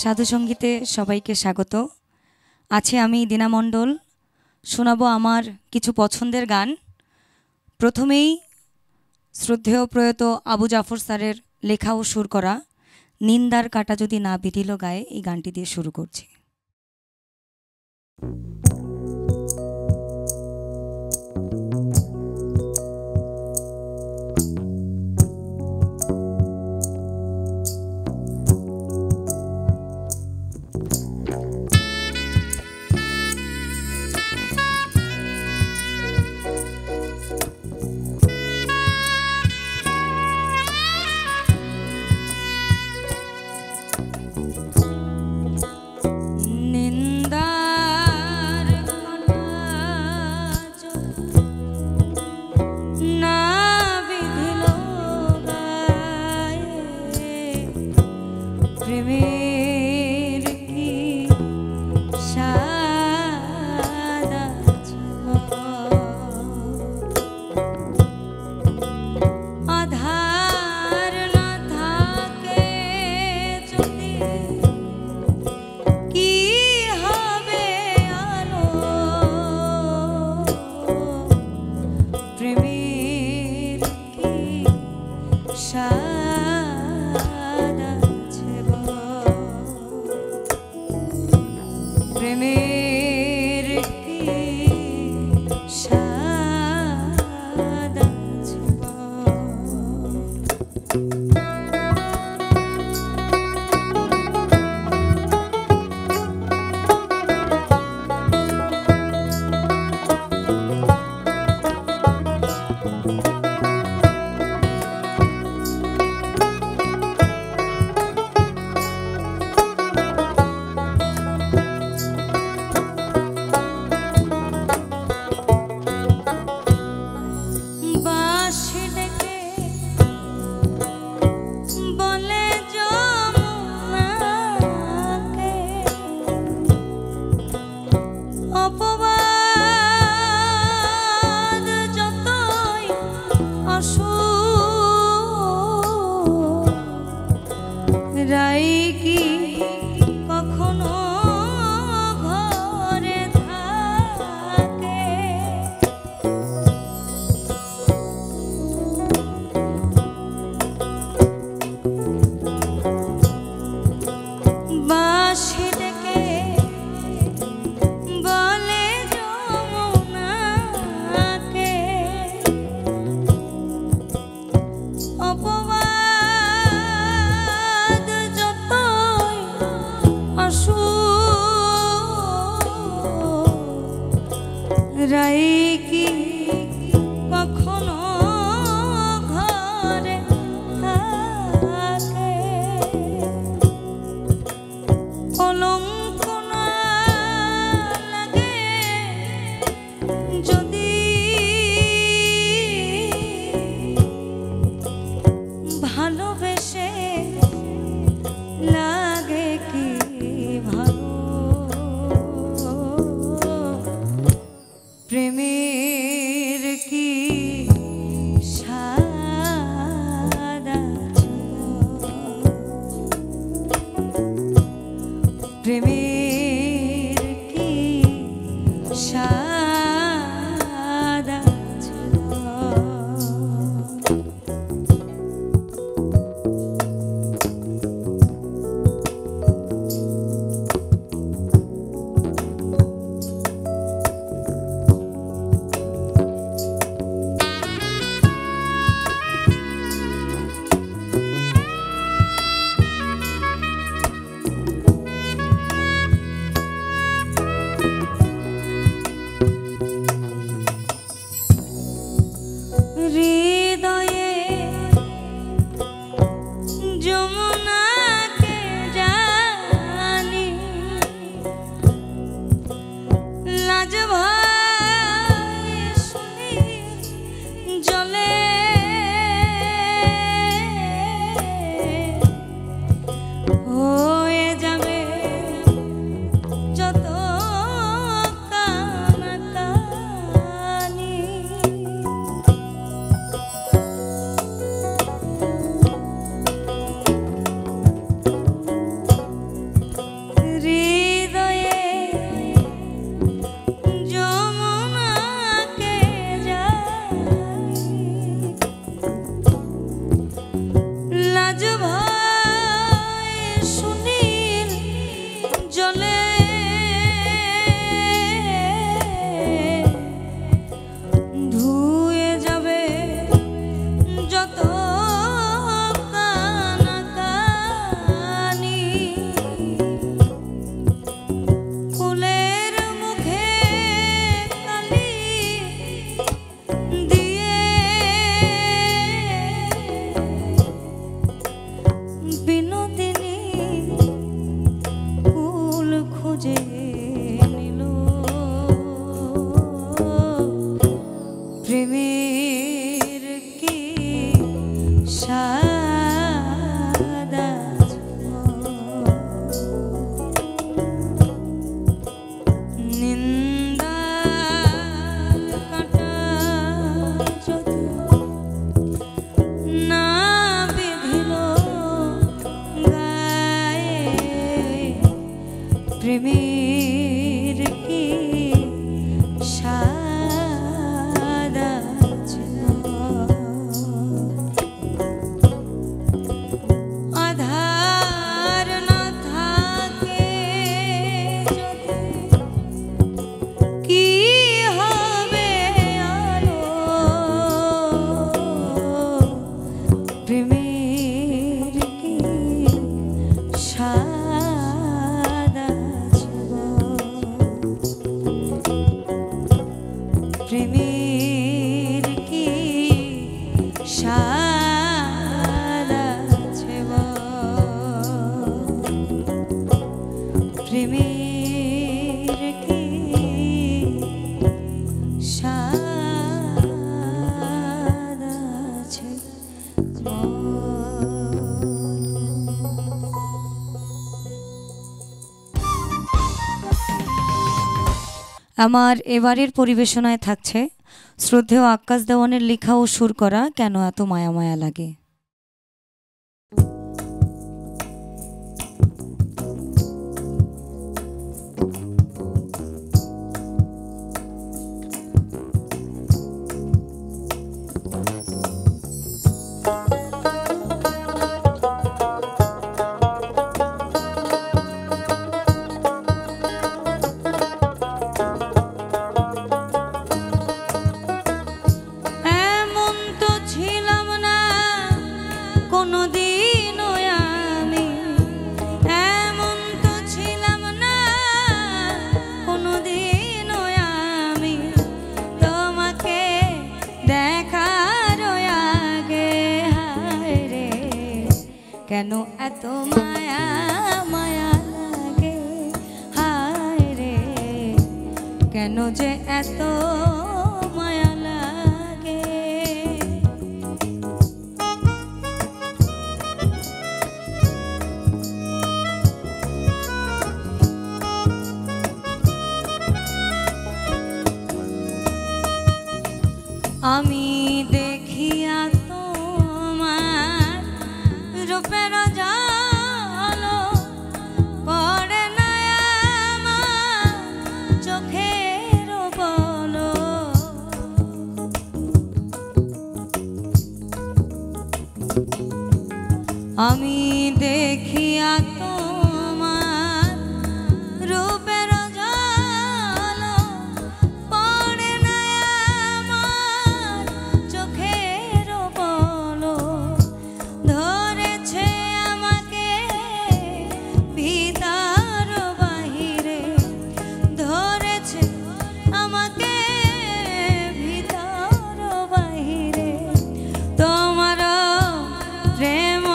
সাধু সঙ্গীতে সবাইকে স্বাগত। আছে আমি দীনা মণ্ডল, শোনাবো আমার কিছু পছন্দের গান। প্রথমেই শ্রদ্ধেয় প্রয়াত আবু জাফর স্যারের লেখা ও সুর করা নিন্দার কাঁটা যদি না বিধিল গায়ে, এই গানটি দিয়ে শুরু করছি। প্রেমের কি স্বাদ আছে আমার এবারের পরিবেশনায় থাকছে শ্রদ্ধেয় আক্কাস দেওয়ানের লেখা ও সুর করা কেন এত মায়া মায়া লাগে। কেন এত মায়া মায়া লাগে হায় রে, কেন যে এত মায়া লাগে। আমি দেখিয়া তোমার রূপের জালো পড়ে না আমার চোখের বলো, আমি দেখিয়া তোমার রূপের জালো পড়ে না আমার চোখের বলো, ধরেছে আমাকে ভিতর বাহিরে, ধরেছে আমাকে ভিতর বাহিরে, তোমার প্রেম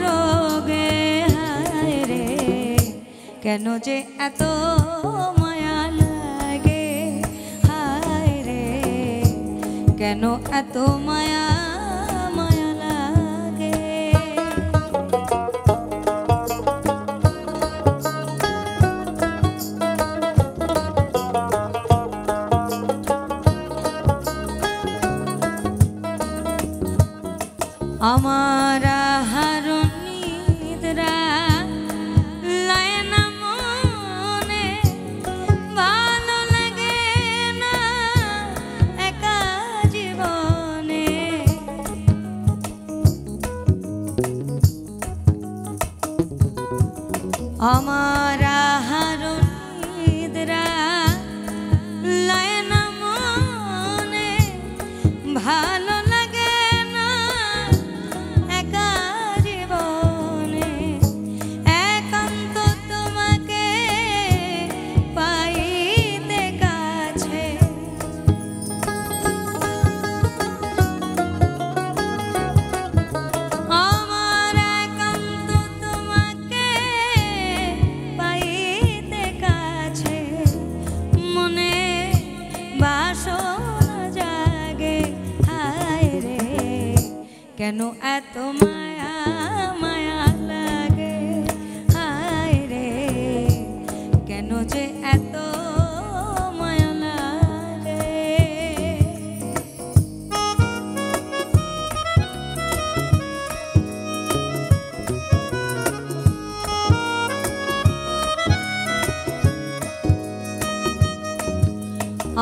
রোগে হায় রে, কেন যে এত মায়া লাগে হায় রে, কেন এত মায়া মায়া লাগে। আমার আহারণ নিদ্রা লায় না মনে, ভালো লাগে না একা জীবনে, আমার আহারণ নিদ্রা লায় না মনে, ভালো লাগে না একা জীবনে, একান্ত তোমাকে পাইতে কাছে, আমার একান্ত তোমাকে পাইতে কাছে, মনে বাসনা জাগে হায় রে, কেন এত মায়া মায়া লাগে হায় রে, কেন যে এত মায়া লাগে।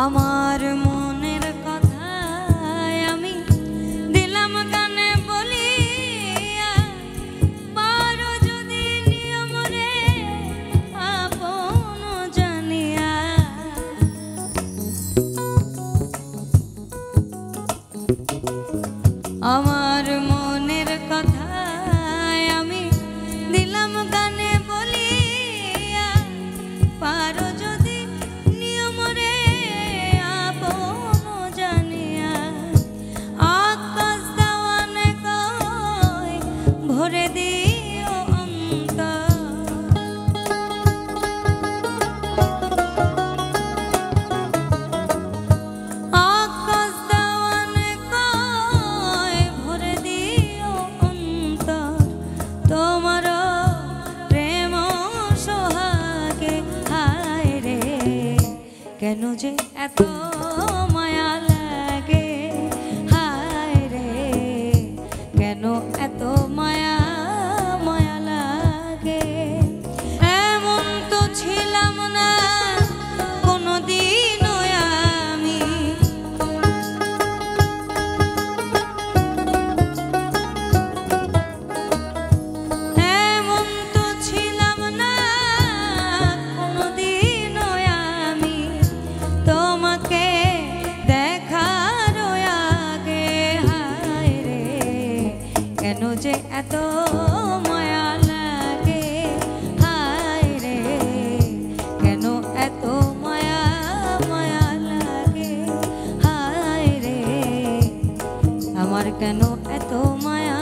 আমার মনের কথা আমি দিলাম গানে বলিয়া, পারো যদি নিয়ম রে আপন জানিয়া, আমার মনের কথা আমি দিলাম গানে বলিয়া, পারো যদি নিয়ম রে কেন যে এত মায়া লাগে, হায় রে কেন এত মায়া মায়া লাগে। এমন তো ছিলাম না কোনোদিনও আমি, এমন তো ছিলাম না কোনোদিনও আমি তোমাকে দেখার আগে, হায় রে কেন যে এত মায়া লাগে, হায় রে কেন এত মায়া মায়া লাগে, হায় রে আমার কেন এত মায়া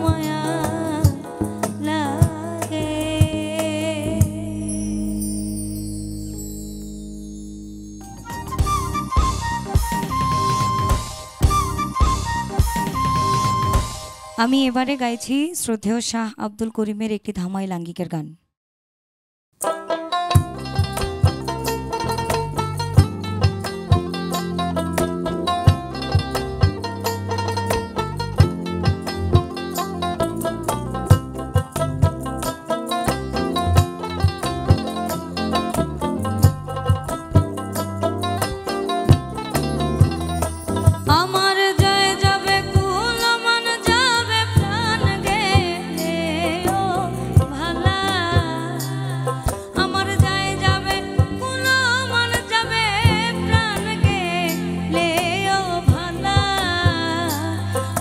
মায়া লাগে। আমি এবারে গাইছি শ্রদ্ধেয় শাহ আব্দুল করিমের একটি ধামাইল আঙ্গিকের গান। আমার জয় যাবে কুল মান যাবে প্রাণ গেলে ও ভালা, আমার জয় যাবে কুল মান যাবে প্রাণ গেলে ও ভালা।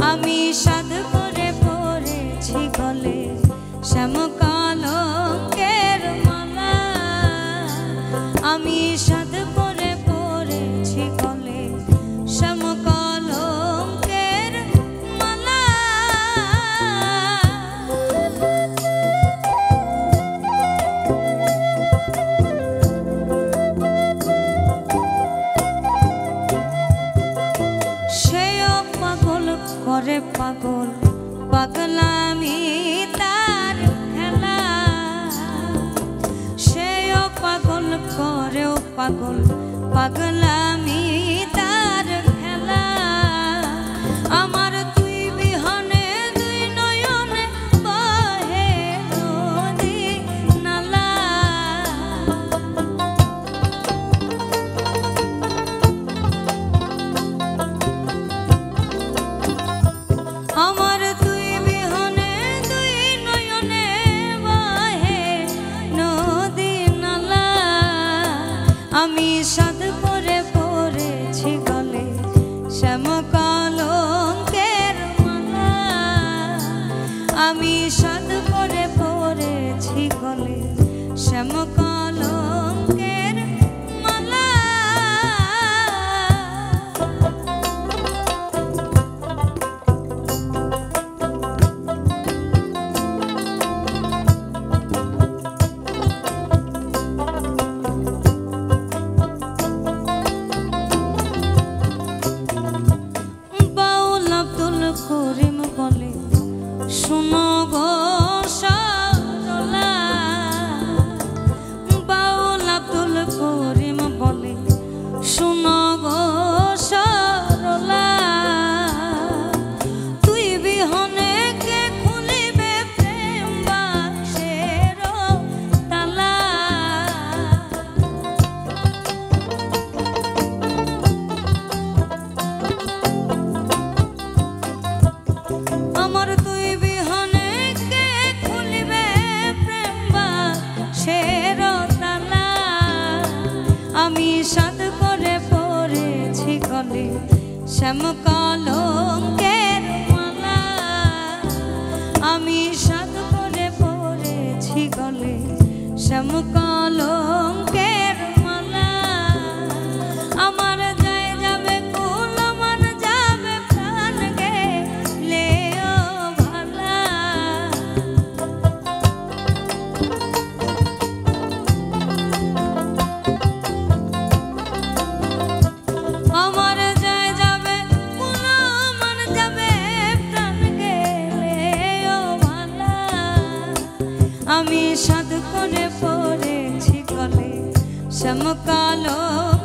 আমি সাধ করে পড়েছি গলে শ্যাম কলঙ্কের মালা, আমি সাধ করে পড়েছি গলে শ্যাম কলঙ্কের মালা। সেও পাগল করে পাগল পাগলামি তার খেলা, সেও পাগল করেও পাগল পাগলামি তার খেলা। আমার তুই বিহনে দুই নয়নে বহে নদী নালা, আমার তুই বিহনে দুই নয়নে বহে নদী নালা। আমি সাধ করে পড়েছি গলে শ্যাম কলঙ্কের মালা, আমি সাধ করে পড়েছি গলে শ্যাম কলঙ্কের মালা। বাউল আব্দুল করিম বলে শোনো গো সরলা, বাউল আব্দুল করিম বলে শোনো গো সরলা। তুই বিহনে কে খুলিবে প্রেম বাক্সের তালা, আমার তুই বিহনে কে খুলিবে প্রেম বাক্সের তালা। আমি সাধ করে পড়েছি গলে শ্যাম কলঙ্কের মালা, আমি সাধ করে পড়েছি গলে শ্যাম কলঙ্কের মালা। আমার জয় যাবে কুল মান যাবে প্রাণ গেলে ও ভালা, আমার জয় যাবে কুল মান যাবে প্রাণ গেলে ও ভালা। আমি সাধ করে পড়েছি গলে শ্যাম কলঙ্কের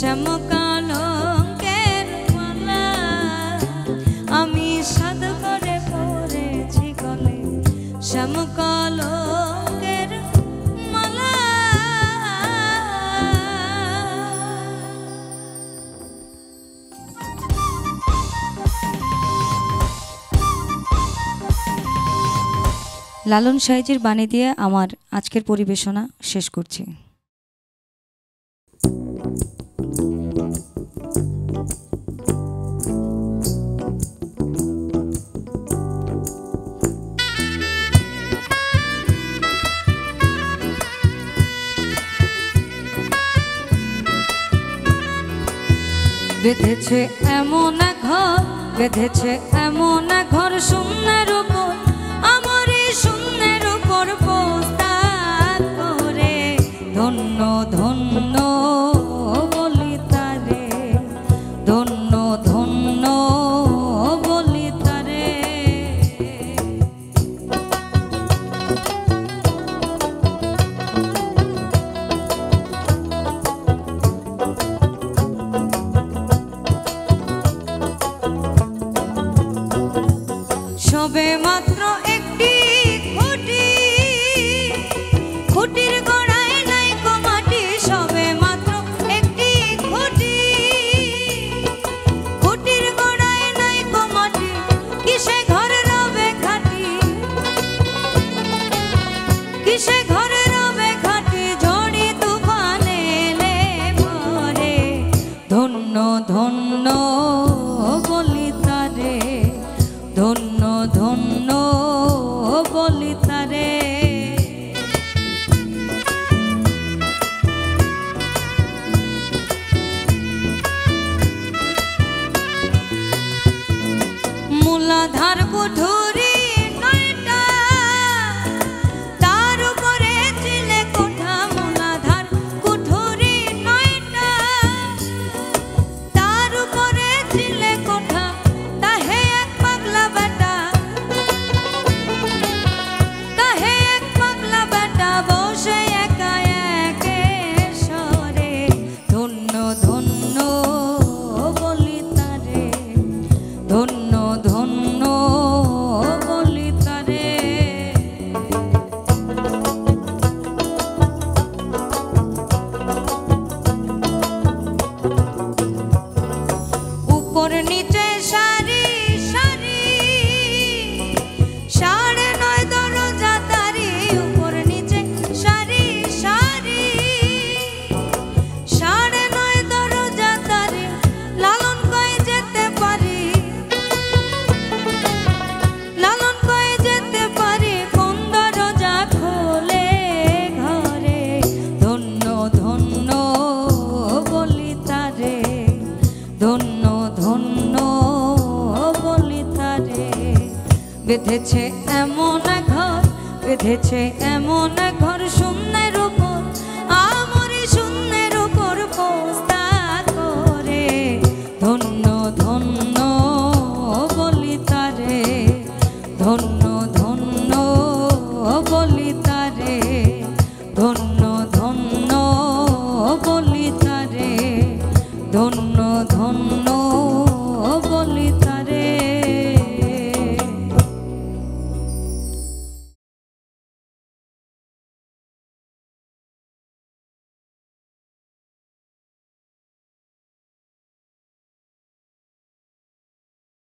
শ্যামকালঙ্কের মালা আমি সাদ করে পরেছি গলে, শ্যামকালঙ্কের মালা। লালন সাইজির বাণী দিয়ে আমার আজকের পরিবেশনা শেষ করছি। বেঁধেছে এমন এক ঘর, বেঁধেছে এমন এক ঘর শূন্যের উপর, আমার এই শূন্যের উপর পোস্তা করে। ধন্য ধন্য বলি তারে, ধন্য ধন্য বলি তারে। সবে মাত্র একটি খুঁটি, খুঁটির গোড়ায় নাই মাটি। সবে মাত্র একটি খুঁটি, খুঁটির গোড়ায় নাই মাটি। কিসে ঘর রবে খাটি, কিসে ঘর রবে খাটি। ঝড়ি তুফান এলে পরে ধন্য ধন্য বলি তারে, ধন্য ধন্য বলি তারে। মূলাধার কুঠুরি নয়টা, তার উপরে চিলে কোঠা। মূলাধার কুঠুরি নয়টা, তার উপরে চিলে কোঠা। তাহে এক পাগলা বেটা, তাহে এক পাগলা বেটা বসে একা একে সরে। ধন্য ধন্য বলি তারে, ধন্য ধন্য বলি তারে। উপর নিচে সারি সারি, সাড়ে নয় দরজা তারি। উপর নিচে সারি সারি, সাড়ে নয় দরজা তারি। লালন কয়ে যেতে পারি, লালন কয়ে যেতে পারি। কোন দরজা খোলে ঘরে। ধন্য ধন্য বলি তারে, ধন্য ধন্য বলি তারে। বেঁধেছে এমন এক ঘর, বেঁধেছে এমন এক ঘর সুন্দর।